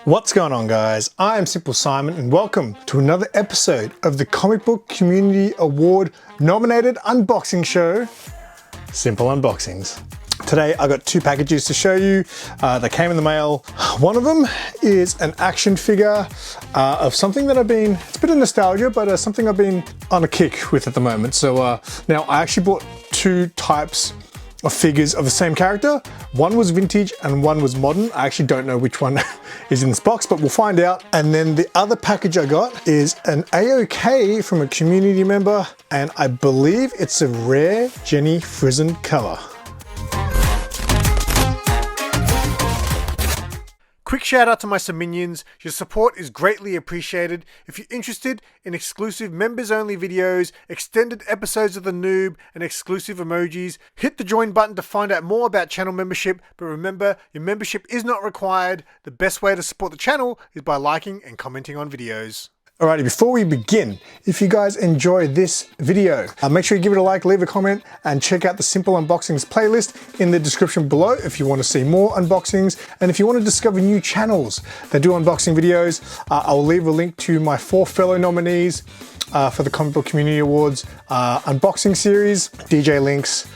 What's going on, guys? I am SimpleSimon and welcome to another episode of the Comic Book Community Award nominated unboxing show, Simple Unboxings. Today I got two packages to show you that came in the mail. One of them is an action figure of something that it's a bit of nostalgia, but something I've been on a kick with at the moment. So now I actually bought two types of figures of the same character. One was vintage and one was modern. I actually don't know which one is in this box, but we'll find out. And then the other package I got is an AOK from a community member, and I believe it's a RARE Jenny Frison color. Quick shout out to my subminions. Your support is greatly appreciated. If you're interested in exclusive members only videos, extended episodes of The Noob, and exclusive emojis, hit the join button to find out more about channel membership. But remember, your membership is not required. The best way to support the channel is by liking and commenting on videos. Alrighty, before we begin, if you guys enjoy this video, make sure you give it a like, leave a comment, and check out the Simple Unboxings playlist in the description below if you want to see more unboxings. And if you want to discover new channels that do unboxing videos, I'll leave a link to my 4 fellow nominees for the Comic Book Community Awards unboxing series, DJ Links,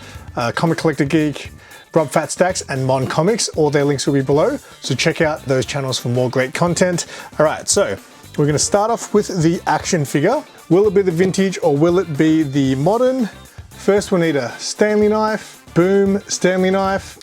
Comic Collector Geek, Rob Fat Stacks, and Mon Comics. All their links will be below, so check out those channels for more great content. Alright, so we're going to start off with the action figure. Will it be the vintage or will it be the modern? First we'll need a Stanley knife. Boom, Stanley knife.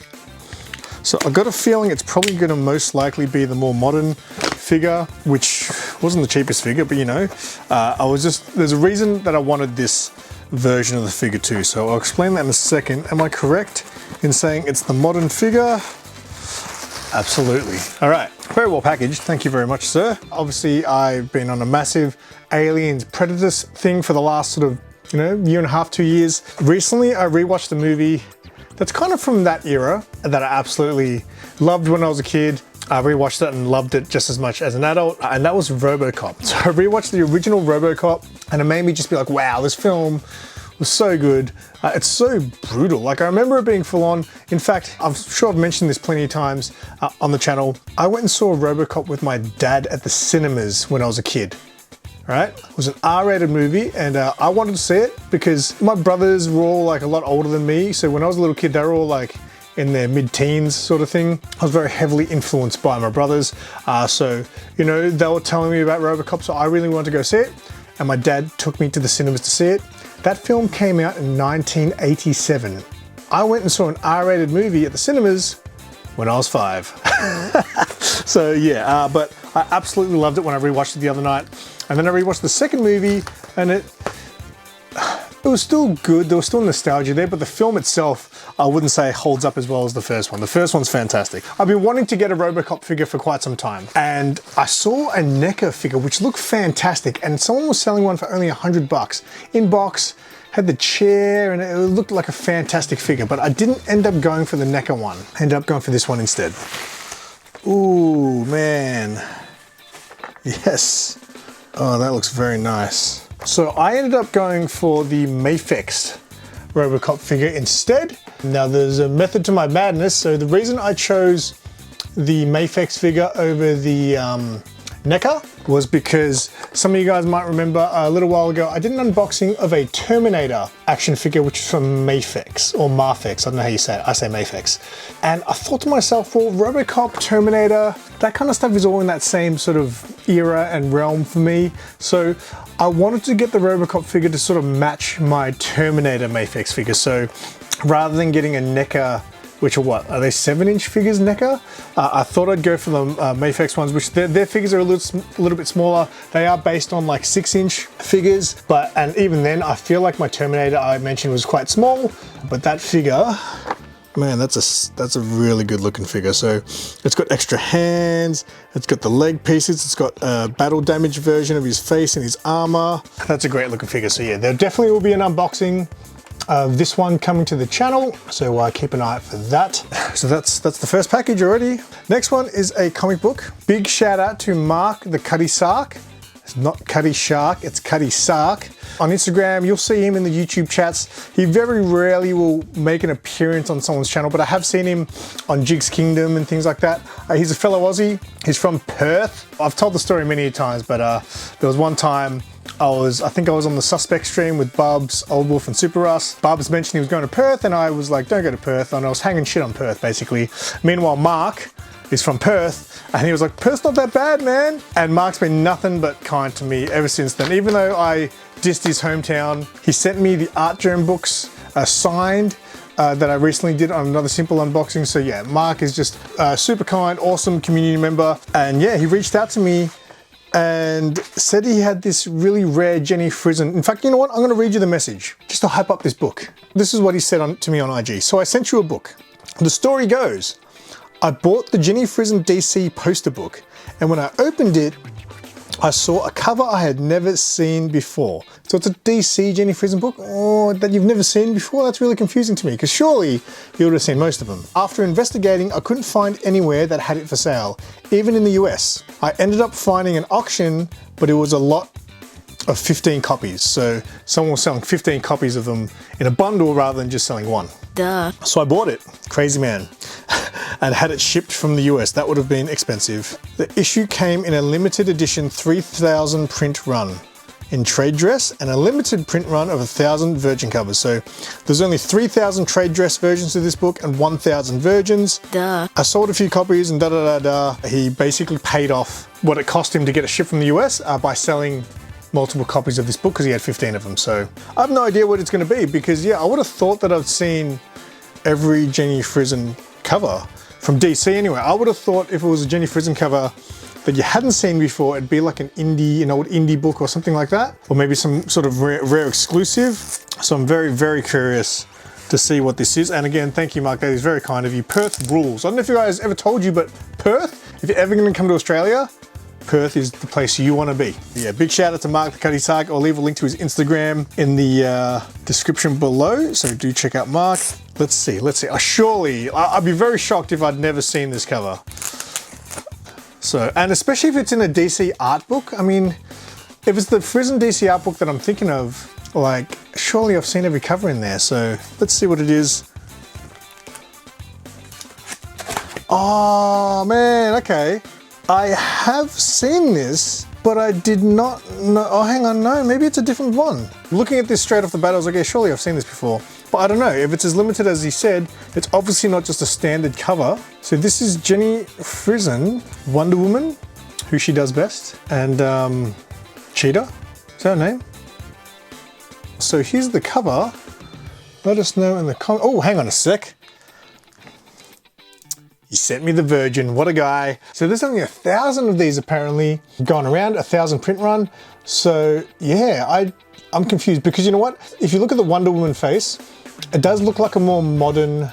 So I've got a feeling it's probably going to most likely be the more modern figure, which wasn't the cheapest figure, but you know, there's a reason that I wanted this version of the figure too, so I'll explain that in a second. Am I correct in saying it's the modern figure? Absolutely. All right, very well packaged. Thank you very much, sir. Obviously, I've been on a massive Aliens Predators thing for the last sort of, year and a half, 2 years. Recently, I rewatched a movie that's kind of from that era that I absolutely loved when I was a kid. I rewatched it and loved it just as much as an adult, and that was RoboCop. So I rewatched the original RoboCop, and it made me just be like, wow, this film was so good. It's so brutal. Like, I remember it being full on. In fact, I'm sure I've mentioned this plenty of times on the channel. I went and saw RoboCop with my dad at the cinemas when I was a kid. All right? It was an R-rated movie, and I wanted to see it because my brothers were all like a lot older than me. So when I was a little kid, they were all like in their mid-teens sort of thing. I was very heavily influenced by my brothers. So, they were telling me about RoboCop, so I really wanted to go see it. And my dad took me to the cinemas to see it. That film came out in 1987. I went and saw an R-rated movie at the cinemas when I was 5. So yeah, but I absolutely loved it when I rewatched it the other night. And then I rewatched the second movie, and it was still good. There was still nostalgia there, but the film itself, I wouldn't say holds up as well as the first one. The first one's fantastic. I've been wanting to get a RoboCop figure for quite some time, and I saw a NECA figure which looked fantastic, and someone was selling one for only $100. In box, had the chair, and it looked like a fantastic figure, but I didn't end up going for the NECA one. I ended up going for this one instead. Ooh, man. Yes. Oh, that looks very nice. So I ended up going for the MAFEX RoboCop figure instead. Now there's a method to my madness. So the reason I chose the MAFEX figure over the NECA was because some of you guys might remember a little while ago I did an unboxing of a Terminator action figure, which is from MAFEX or MAFEX. I don't know how you say it. I say MAFEX. And I thought to myself, well, RoboCop, Terminator, that kind of stuff is all in that same sort of era and realm for me. So I wanted to get the RoboCop figure to sort of match my Terminator MAFEX figure. So rather than getting a NECA, which are what? Are they 7-inch figures, NECA? I thought I'd go for the MAFEX ones, which their figures are a little bit smaller. They are based on like 6-inch figures, and even then, I feel like my Terminator I mentioned was quite small, but that figure, man, that's a really good looking figure. So it's got extra hands, it's got the leg pieces, it's got a battle damage version of his face and his armor. That's a great looking figure. So yeah, there definitely will be an unboxing of this one coming to the channel, so keep an eye out for that. So that's the first package already. Next one is a comic book. Big shout out to Mark the CUTTY SARK It's not Cutty Shark, it's Cutty SARK. On Instagram, you'll see him in the YouTube chats. He very rarely will make an appearance on someone's channel, but I have seen him on Jig's Kingdom and things like that. He's a fellow Aussie. He's from Perth. I've told the story many times, but there was one time I think I was on the Suspect stream with Bubs, Old Wolf and Super Russ. Bubs mentioned he was going to Perth and I was like, don't go to Perth. And I was hanging shit on Perth basically. Meanwhile, Mark is from Perth and he was like, Perth's not that bad, man. And Mark's been nothing but kind to me ever since then. Even though I dissed his hometown, he sent me the Art Germ books signed that I recently did on another Simple unboxing. So yeah, Mark is just super kind, awesome community member. And yeah, he reached out to me and said he had this really rare Jenny Frison. In fact, you know what? I'm going to read you the message just to hype up this book. This is what he said to me on IG. So I sent you a book. The story goes, I bought the Jenny Frison DC poster book, and when I opened it, I saw a cover I had never seen before. So it's a DC Jenny Frison book that you've never seen before? That's really confusing to me, because surely you would have seen most of them. After investigating, I couldn't find anywhere that had it for sale, even in the US. I ended up finding an auction, but it was a lot of 15 copies. So someone was selling 15 copies of them in a bundle rather than just selling one. Duh. So I bought it, crazy man, and had it shipped from the US. That would have been expensive. The issue came in a limited edition 3,000 print run in trade dress and a limited print run of 1,000 virgin covers. So there's only 3,000 trade dress versions of this book and 1,000 virgins. Duh. I sold a few copies and da da da da. He basically paid off what it cost him to get it shipped from the US by selling multiple copies of this book because he had 15 of them. So I have no idea what it's going to be because yeah, I would have thought that I've seen every Jenny Frison cover from DC anyway. I would have thought if it was a Jenny Frison cover that you hadn't seen before, it'd be like an old indie book or something like that, or maybe some sort of rare exclusive. So I'm very, very curious to see what this is. And again, thank you, Mark. That is very kind of you. Perth rules. I don't know if you guys ever told you, but Perth, if you're ever going to come to Australia, Perth is the place you want to be. Yeah, big shout out to Mark the Cutty SARK. I'll leave a link to his Instagram in the description below, so do check out Mark. Let's see. I'd be very shocked if I'd never seen this cover. So, and especially if it's in a DC art book. I mean, if it's the Frison DC art book that I'm thinking of, like, surely I've seen every cover in there. So let's see what it is. Oh man, okay. I have seen this, but I did not know. Oh, hang on, no, maybe it's a different one. Looking at this straight off the bat, I was like, yeah, surely I've seen this before. But I don't know, if it's as limited as he said, it's obviously not just a standard cover. So this is Jenny Frison, Wonder Woman, who she does best, and Cheetah, is that her name? So here's the cover. Let us know in the comments. Oh, hang on a sec. He sent me the Virgin, what a guy. So there's only 1,000 of these apparently going around, 1,000 print run. So yeah, I'm confused because you know what? If you look at the Wonder Woman face, it does look like a more modern,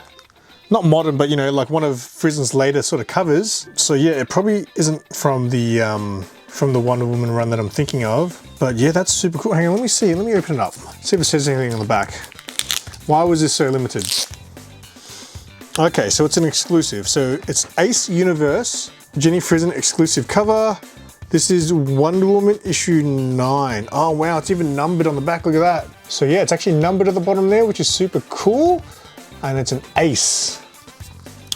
not modern, but you know, like one of Frison's later sort of covers. So yeah, it probably isn't from the Wonder Woman run that I'm thinking of. But yeah, that's super cool. Hang on, let me see, let me open it up. See if it says anything on the back. Why was this so limited? Okay, so it's an exclusive. So it's Ace Universe, Jenny Frison exclusive cover. This is Wonder Woman issue 9. Oh wow, it's even numbered on the back, look at that. So yeah, it's actually numbered at the bottom there, which is super cool. And it's an Ace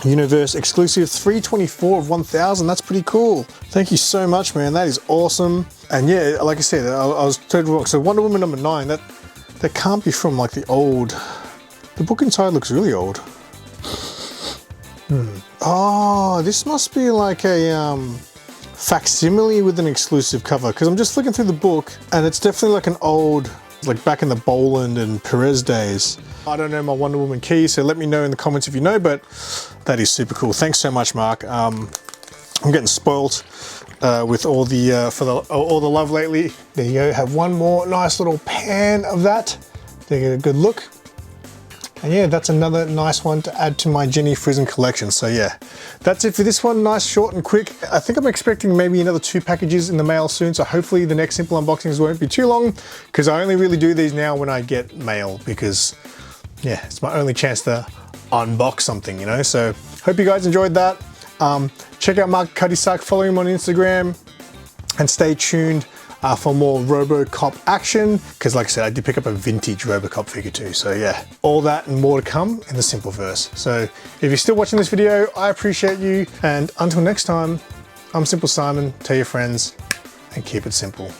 Universe exclusive, 324 of 1,000, that's pretty cool. Thank you so much, man, that is awesome. And yeah, like I said, I was totally wrong. So Wonder Woman number 9, that can't be from like the old, the book inside looks really old. Oh, this must be like a facsimile with an exclusive cover because I'm just looking through the book and it's definitely like an old, like back in the Boland and Perez days. I don't know my Wonder Woman key, so let me know in the comments if you know, but that is super cool. Thanks so much, Mark. I'm getting spoilt with all the all the love lately. There you go, have one more nice little pan of that. They get a good look. And yeah, that's another nice one to add to my Jenny Frison collection. So yeah, that's it for this one. Nice, short and quick. I think I'm expecting maybe another 2 packages in the mail soon. So hopefully the next Simple unboxings won't be too long because I only really do these now when I get mail because yeah, it's my only chance to unbox something, you know? So hope you guys enjoyed that. Check out Mark Cutty SARK, follow him on Instagram and stay tuned for more RoboCop action, because like I said, I did pick up a vintage RoboCop figure too. So yeah, all that and more to come in the SimpleVerse. So if you're still watching this video, I appreciate you. And until next time, I'm SimpleSimon. Tell your friends and keep it simple.